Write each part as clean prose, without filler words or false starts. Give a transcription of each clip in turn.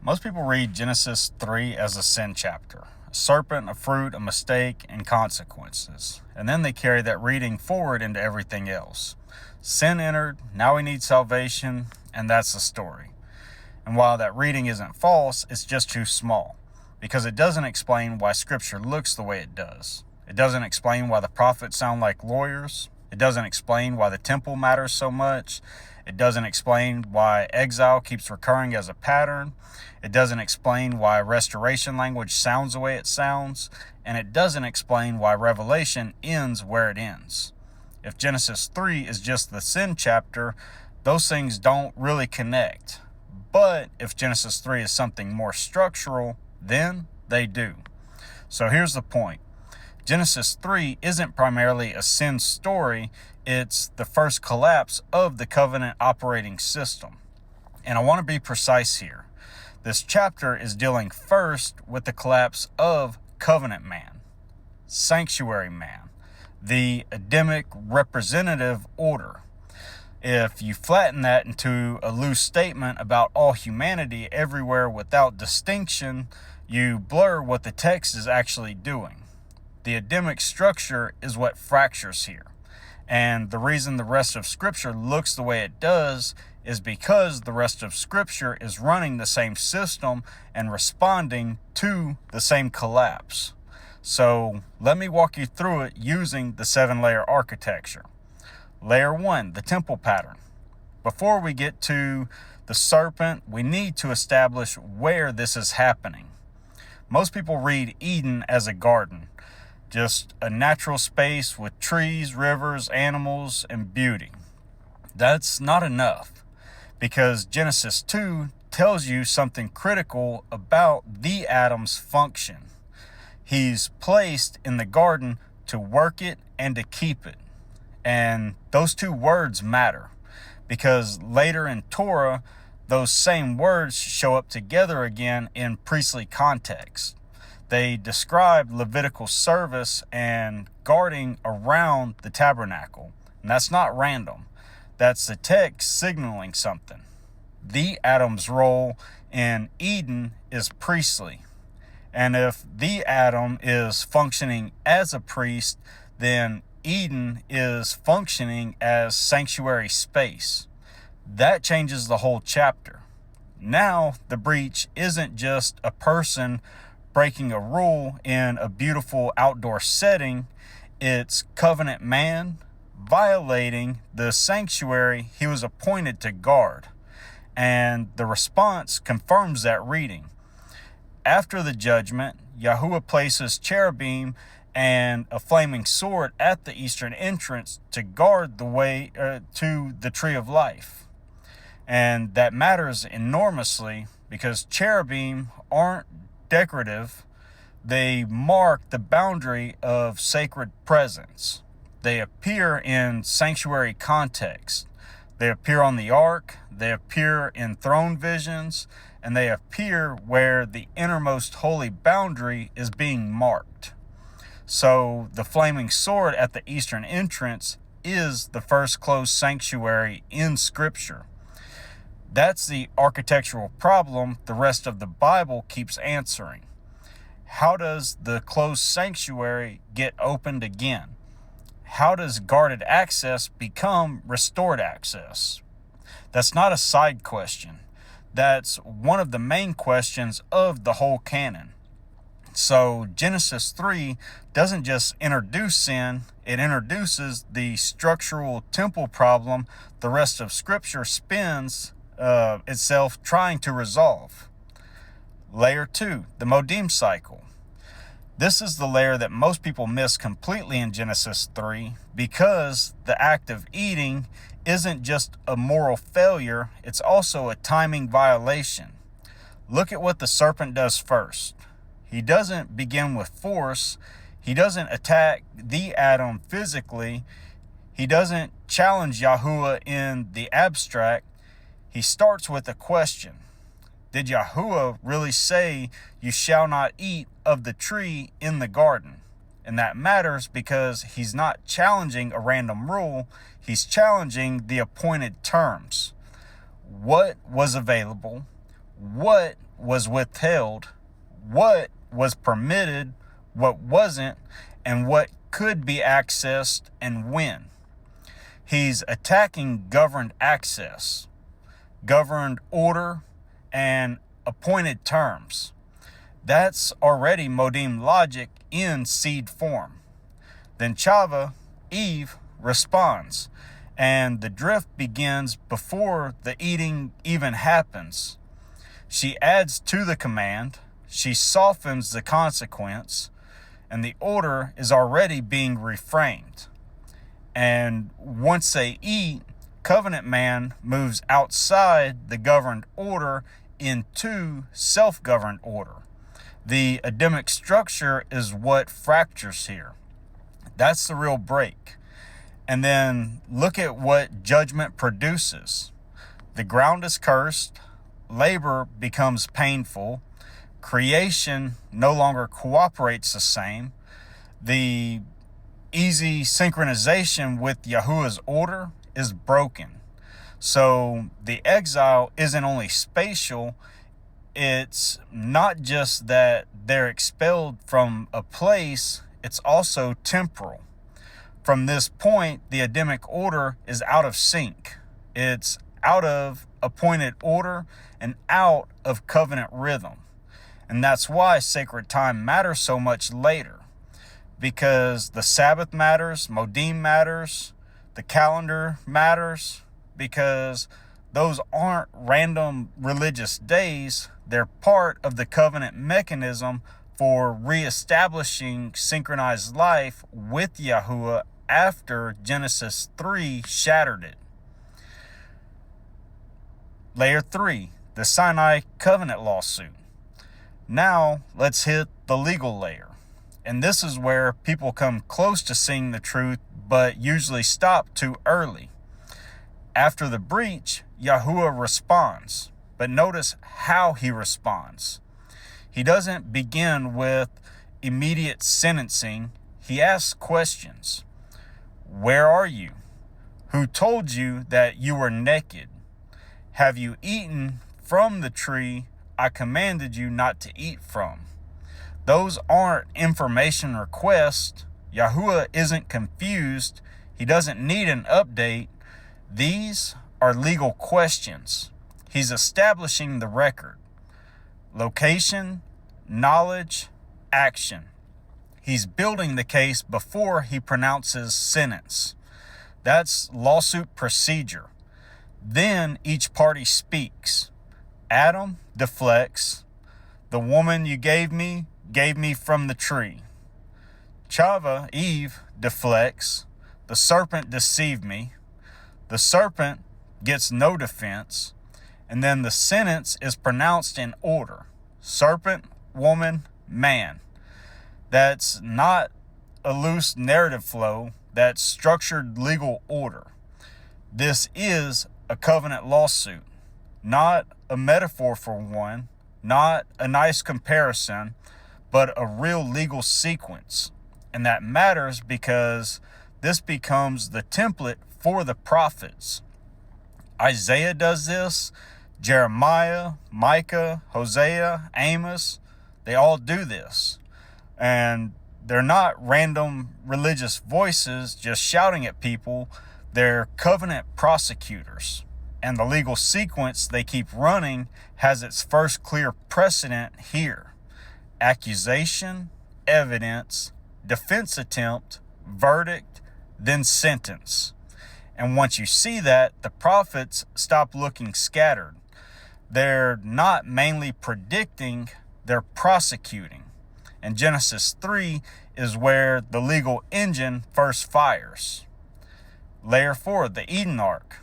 Most people read Genesis 3 as a sin chapter. A serpent, a fruit, a mistake, and consequences. And then they carry that reading forward into everything else. Sin entered, now we need salvation, and that's the story. And while that reading isn't false, it's just too small, because it doesn't explain why Scripture looks the way it does. It doesn't explain why the prophets sound like lawyers. It doesn't explain why the temple matters so much. It doesn't explain why exile keeps recurring as a pattern. It doesn't explain why restoration language sounds the way it sounds. And it doesn't explain why Revelation ends where it ends. If Genesis 3 is just the sin chapter, those things don't really connect. But if Genesis 3 is something more structural, then they do. So here's the point. Genesis 3 isn't primarily a sin story, it's the first collapse of the covenant operating system. And I want to be precise here. This chapter is dealing first with the collapse of covenant man, sanctuary man, the Adamic representative order. If you flatten that into a loose statement about all humanity everywhere without distinction, you blur what the text is actually doing. The Adamic structure is what fractures here. And the reason the rest of Scripture looks the way it does is because the rest of Scripture is running the same system and responding to the same collapse. So let me walk you through it using the 7-layer architecture. Layer 1, the temple pattern. Before we get to the serpent, we need to establish where this is happening. Most people read Eden as a garden, just a natural space with trees, rivers, animals, and beauty. That's not enough, because Genesis 2 tells you something critical about the Adam's function. He's placed in the garden to work it and to keep it. And those two words matter, because later in Torah, those same words show up together again in priestly context. They describe Levitical service and guarding around the tabernacle. And that's not random. That's the text signaling something. The Adam's role in Eden is priestly. And if the Adam is functioning as a priest, then Eden is functioning as sanctuary space. That changes the whole chapter. Now, the breach isn't just a person breaking a rule in a beautiful outdoor setting. It's covenant man violating the sanctuary he was appointed to guard. And the response confirms that reading. After the judgment, Yahuwah places cherubim and a flaming sword at the eastern entrance to guard the way to the tree of life. And that matters enormously because cherubim aren't decorative. They mark the boundary of sacred presence. They appear in sanctuary context. They appear on the ark, they appear in throne visions, and they appear where the innermost holy boundary is being marked. So the flaming sword at the eastern entrance is the first closed sanctuary in Scripture. That's the architectural problem the rest of the Bible keeps answering. How does the closed sanctuary get opened again? How does guarded access become restored access? That's not a side question. That's one of the main questions of the whole canon. So Genesis 3 doesn't just introduce sin, it introduces the structural temple problem the rest of Scripture spends itself trying to resolve. Layer 2, the Modim cycle. This is the layer that most people miss completely in Genesis 3 because the act of eating isn't just a moral failure, it's also a timing violation. Look at what the serpent does first. He doesn't begin with force. He doesn't attack the Adam physically. He doesn't challenge Yahuwah in the abstract. He starts with a question. Did Yahuwah really say, "You shall not eat of the tree in the garden"? And that matters because he's not challenging a random rule. He's challenging the appointed terms. What was available? What was withheld, what was permitted, what wasn't, and what could be accessed and when. He's attacking governed access, governed order, and appointed terms. That's already Modim logic in seed form. Then Chava, Eve, responds, and the drift begins before the eating even happens. She adds to the command, she softens the consequence, and the order is already being reframed. And once they eat, covenant man moves outside the governed order into self-governed order. The Adamic structure is what fractures here. That's the real break. And then look at what judgment produces. The ground is cursed, labor becomes painful, creation no longer cooperates the same, the easy synchronization with Yahuwah's order is broken. So the exile isn't only spatial, it's not just that they're expelled from a place, it's also temporal. From this point, the Adamic order is out of sync. It's out of appointed order and out of covenant rhythm. And that's why sacred time matters so much later. Because the Sabbath matters, Modim matters, the calendar matters, because those aren't random religious days. They're part of the covenant mechanism for reestablishing synchronized life with Yahuwah after Genesis 3 shattered it. Layer 3, the Sinai covenant lawsuit. Now let's hit the legal layer. And this is where people come close to seeing the truth, but usually stop too early. After the breach, Yahuwah responds. But notice how he responds. He doesn't begin with immediate sentencing. He asks questions. Where are you? Who told you that you were naked? Have you eaten from the tree I commanded you not to eat from? Those aren't information requests. Yahuwah isn't confused. He doesn't need an update. These are legal questions. He's establishing the record. Location, knowledge, action. He's building the case before he pronounces sentence. That's lawsuit procedure. Then each party speaks. Adam deflects. The woman you gave me from the tree. Chava, Eve, deflects. The serpent deceived me. The serpent gets no defense. And then the sentence is pronounced in order. Serpent, woman, man. That's not a loose narrative flow. That's structured legal order. This is a covenant lawsuit, not a metaphor for one, not a nice comparison, but a real legal sequence. And that matters because this becomes the template for the prophets. Isaiah does this, Jeremiah, Micah, Hosea, Amos, they all do this. And they're not random religious voices just shouting at people. They're covenant prosecutors. And the legal sequence they keep running has its first clear precedent here. Accusation, evidence, defense attempt, verdict, then sentence. And once you see that, the prophets stop looking scattered. They're not mainly predicting, they're prosecuting. And Genesis 3 is where the legal engine first fires. Layer 4, the Eden Ark.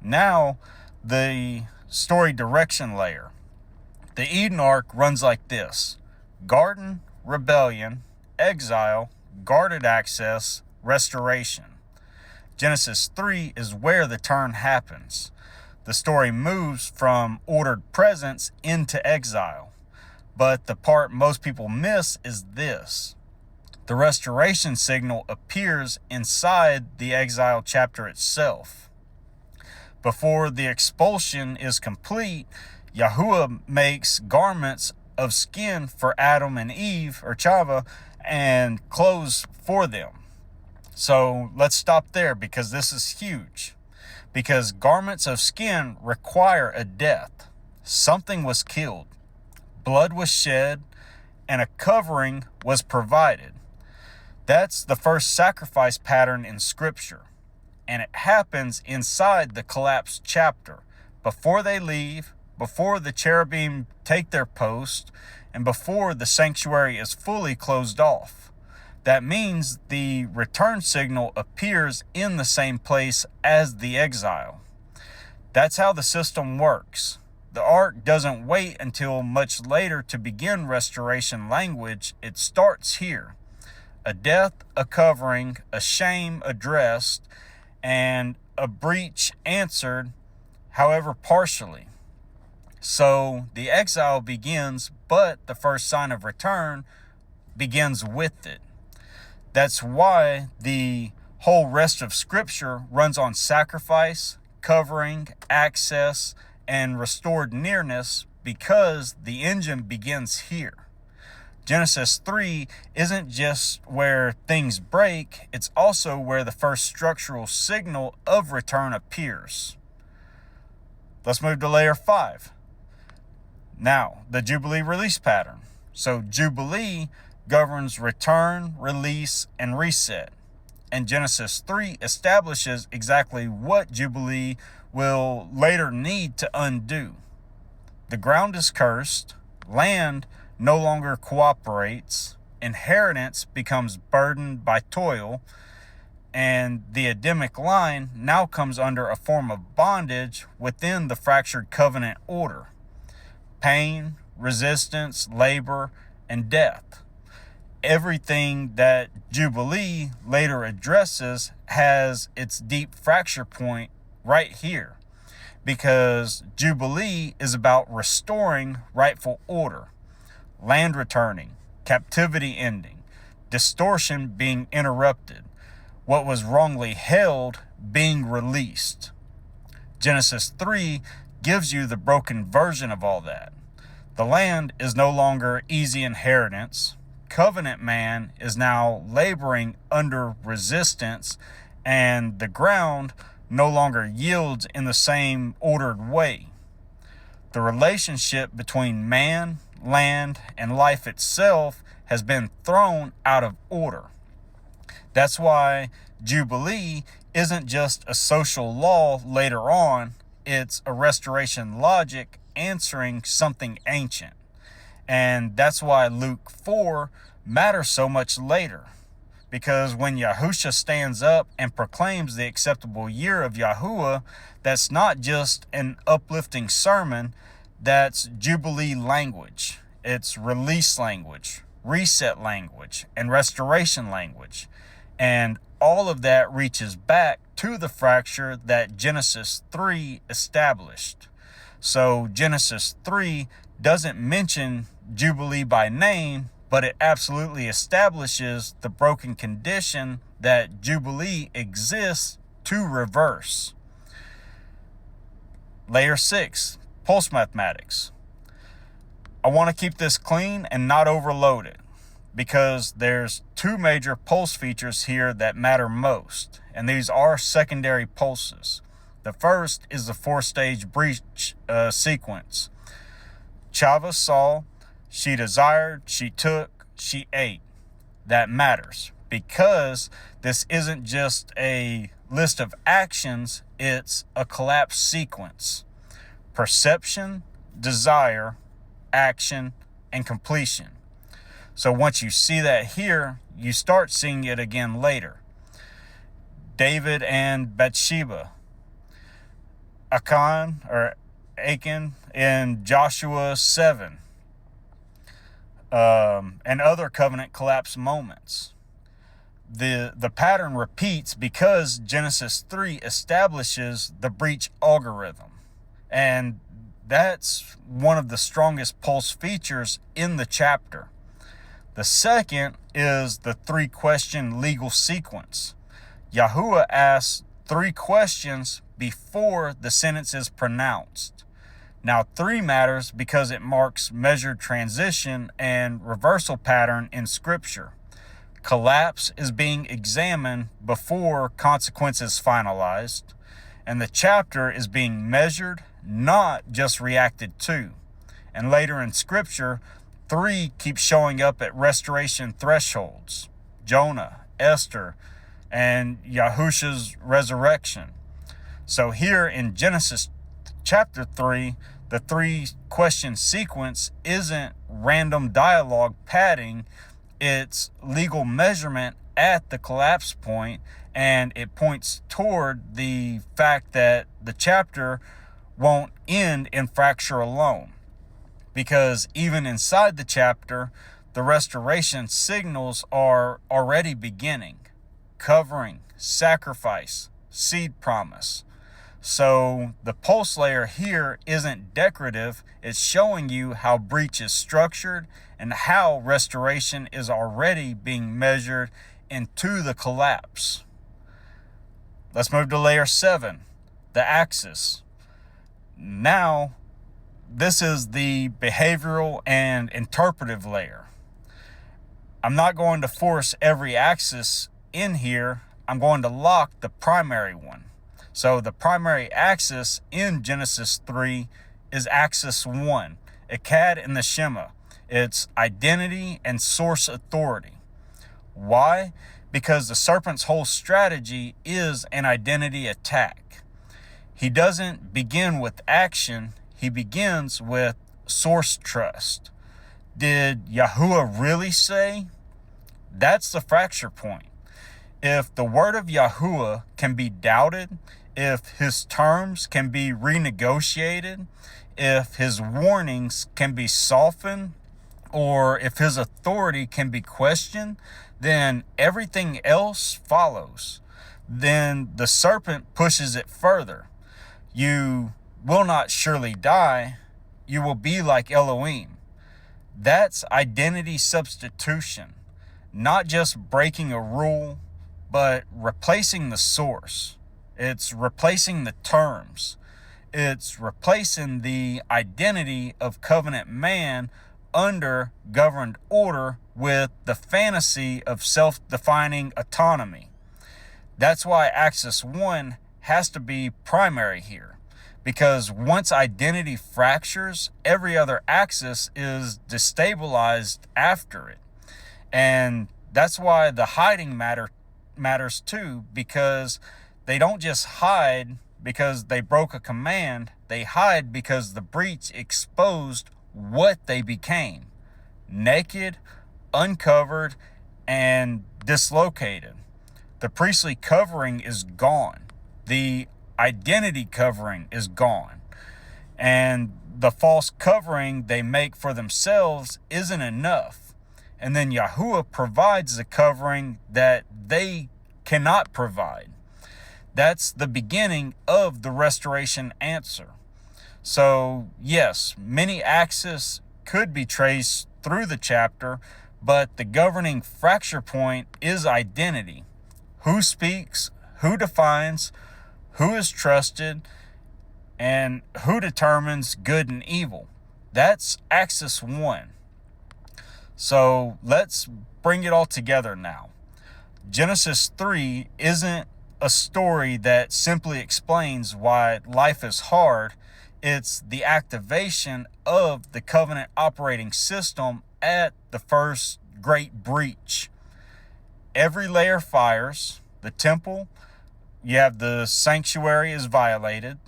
Now, the story direction layer. The Eden Ark runs like this: garden, rebellion, exile, guarded access, restoration. Genesis 3 is where the turn happens. The story moves from ordered presence into exile. But the part most people miss is this. The restoration signal appears inside the exile chapter itself. Before the expulsion is complete, Yahuwah makes garments of skin for Adam and Eve, or Chava, and clothes for them. So let's stop there, because this is huge. Because garments of skin require a death. Something was killed. Blood was shed, and a covering was provided. That's the first sacrifice pattern in Scripture. And it happens inside the collapsed chapter. Before they leave, before the cherubim take their post, and before the sanctuary is fully closed off. That means the return signal appears in the same place as the exile. That's how the system works. The ark doesn't wait until much later to begin restoration language. It starts here. A death, a covering, a shame addressed, and a breach answered, however partially. So the exile begins, but the first sign of return begins with it. That's why the whole rest of Scripture runs on sacrifice, covering, access, and restored nearness, because the engine begins here. Genesis 3 isn't just where things break, it's also where the first structural signal of return appears. Let's move to layer 5. Now, the Jubilee release pattern. So Jubilee governs return, release, and reset. And Genesis 3 establishes exactly what Jubilee will later need to undo. The ground is cursed, land no longer cooperates, inheritance becomes burdened by toil, and the Adamic line now comes under a form of bondage within the fractured covenant order. Pain, resistance, labor, and death. Everything that Jubilee later addresses has its deep fracture point right here, because Jubilee is about restoring rightful order, land returning, captivity ending, distortion being interrupted, what was wrongly held being released. Genesis 3 gives you the broken version of all that. The land is no longer easy inheritance. Covenant man is now laboring under resistance, and the ground no longer yields in the same ordered way. The relationship between man, land, and life itself has been thrown out of order. That's why Jubilee isn't just a social law later on, it's a restoration logic answering something ancient. And that's why Luke 4 matters so much later. Because when Yahusha stands up and proclaims the acceptable year of Yahuwah, that's not just an uplifting sermon, that's Jubilee language. It's release language, reset language, and restoration language. And all of that reaches back to the fracture that Genesis 3 established. So Genesis 3 doesn't mention Jubilee by name, but it absolutely establishes the broken condition that Jubilee exists to reverse. Layer 6, pulse mathematics. I want to keep this clean and not overload it, because there's two major pulse features here that matter most, and these are secondary pulses. The first is the 4-stage breach sequence. Chava saw, she desired, she took, she ate. That matters, because this isn't just a list of actions, it's a collapse sequence. Perception, desire, action, and completion. So once you see that here, you start seeing it again later. David and Bathsheba, Achan in Joshua 7, and other covenant collapse moments. The pattern repeats because Genesis 3 establishes the breach algorithm, and that's one of the strongest pulse features in the chapter. The second is the 3-question legal sequence. Yahuwah asks 3 questions before the sentence is pronounced. Now 3 matters because it marks measured transition and reversal pattern in Scripture. Collapse is being examined before consequences finalized, and the chapter is being measured, not just reacted to. And later in Scripture, 3 keeps showing up at restoration thresholds: Jonah, Esther, and Yahushua's resurrection. So here in Genesis chapter 3, the 3-question sequence isn't random dialogue padding, it's legal measurement at the collapse point, and it points toward the fact that the chapter won't end in fracture alone. Because even inside the chapter, the restoration signals are already beginning: covering, sacrifice, seed promise. So the pulse layer here isn't decorative, it's showing you how breach is structured and how restoration is already being measured into the collapse. Let's move to layer 7, the axis. Now, this is the behavioral and interpretive layer. I'm not going to force every axis in here. I'm going to lock the primary one. So the primary axis in Genesis 3 is axis 1, Akkad and the Shema. It's identity and source authority. Why? Because the serpent's whole strategy is an identity attack. He doesn't begin with action, he begins with source trust. Did Yahuwah really say? That's the fracture point. If the word of Yahuwah can be doubted, if his terms can be renegotiated, if his warnings can be softened, or if his authority can be questioned, then everything else follows. Then the serpent pushes it further. You will not surely die. You will be like Elohim. That's identity substitution. Not just breaking a rule, but replacing the source. It's replacing the terms. It's replacing the identity of covenant man under governed order with the fantasy of self-defining autonomy. That's why axis 1 has to be primary here, because once identity fractures, every other axis is destabilized after it. And that's why the hiding matters too, because they don't just hide because they broke a command, they hide because the breach exposed what they became: naked, uncovered, and dislocated. The priestly covering is gone. The identity covering is gone. And the false covering they make for themselves isn't enough. And then Yahuwah provides the covering that they cannot provide. That's the beginning of the restoration answer. So yes, many axes could be traced through the chapter, but the governing fracture point is identity. Who speaks, who defines, who is trusted, and who determines good and evil. That's axis 1. So let's bring it all together now. Genesis 3 isn't a story that simply explains why life is hard. It's the activation of the covenant operating system at the first great breach. Every layer fires. The temple, you have the sanctuary is violated.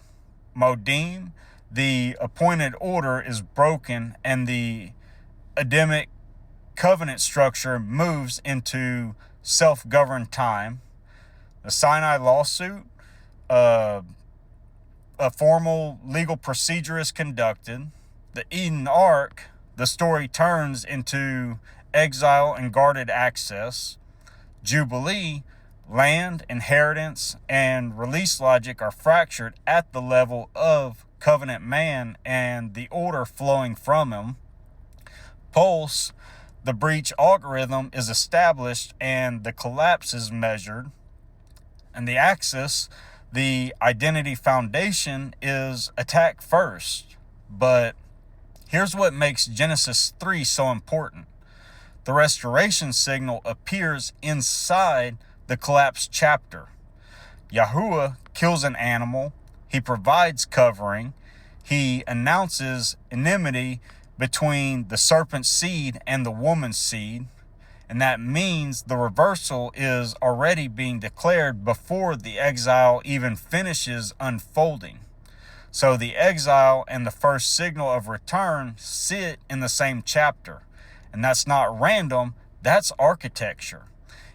Modim, the appointed order is broken, and the Adamic covenant structure moves into self-governed time. The Sinai lawsuit, a formal legal procedure is conducted. The Eden Ark, the story turns into exile and guarded access. Jubilee, land, inheritance, and release logic are fractured at the level of covenant man and the order flowing from him. Pulse, the breach algorithm is established and the collapse is measured. And the axis, the identity foundation, is attack first, But here's what makes Genesis 3 so important. The restoration signal appears inside the collapsed chapter. Yahuwah kills an animal, he provides covering, he announces enmity between the serpent's seed and the woman's seed, and that means the reversal is already being declared before the exile even finishes unfolding. So the exile and the first signal of return sit in the same chapter. And that's not random, that's architecture.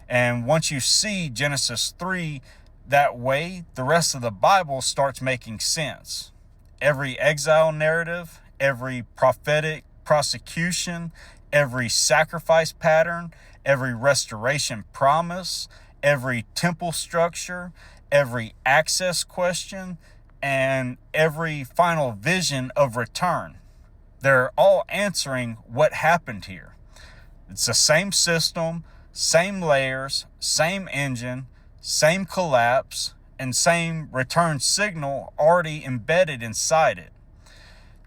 And once you see Genesis 3 that way, the rest of the Bible starts making sense. Every exile narrative, every prophetic prosecution, every sacrifice pattern, every restoration promise, every temple structure, every access question, and every final vision of return. They're all answering what happened here. It's the same system, same layers, same engine, same collapse, and same return signal already embedded inside it.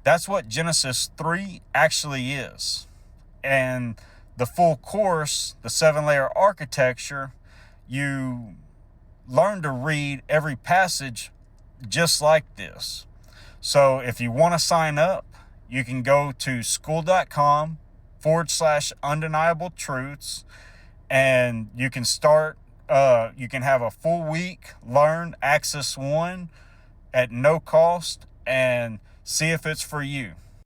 That's what Genesis 3 actually is. And the full course, the 7-layer architecture, you learn to read every passage just like this. So if you want to sign up, you can go to school.com/undeniable truths, and you can start, you can have a full week, learn Axis 1 at no cost, and see if it's for you.